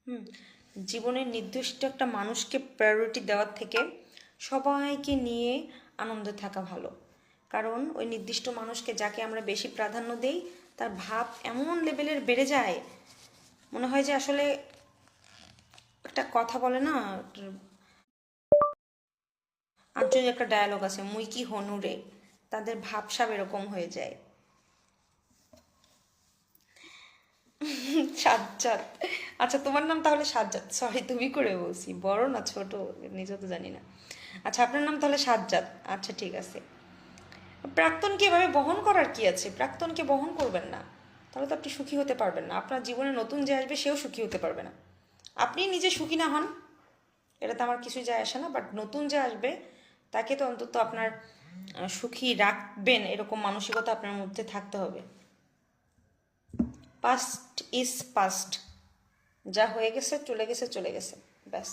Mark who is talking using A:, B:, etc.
A: হুম, জীবনের নির্দিষ্ট একটা মানুষকে প্রায়োরিটি দেওয়ার থেকে সবাইকে নিয়ে আনন্দে থাকা ভালো। কারণ ওই নির্দিষ্ট মানুষকে যাকে আমরা বেশি প্রাধান্য দেই, তার ভাব এমন লেভেলের বেড়ে যায়, মনে হয় যে আসলে একটা কথা বলে না, আঞ্চলিক একটা ডায়ালগ আছে, মুই কি হনুরে, তাদের ভাবসাব এরকম হয়ে যায়। সাজ্জাদ। আচ্ছা, তোমার নাম তাহলে সাজ্জাদ, সরি তুমি করে বলছি, বড় না ছোট নিজে তো জানি না। আচ্ছা, আপনার নাম তাহলে সাজ্জাদ। আচ্ছা, ঠিক আছে। প্রাক্তনকে এভাবে বহন করার কি আছে? প্রাক্তনকে বহন করবেন না, তাহলে তো আপনি সুখী হতে পারবেন না। আপনার জীবনে নতুন যে আসবে সেও সুখী হতে পারবে না। আপনি নিজে সুখী না হন, এটা তো আমার কিছুই যায় আসে না, বাট নতুন যে আসবে তাকে তো অন্তত আপনার সুখী রাখবেন এরকম মানসিকতা আপনার মধ্যে থাকতে হবে। পাস্ট ইজ পাস্ট, যা হয়ে গেছে চলে গেছে চলে গেছে, ব্যাস।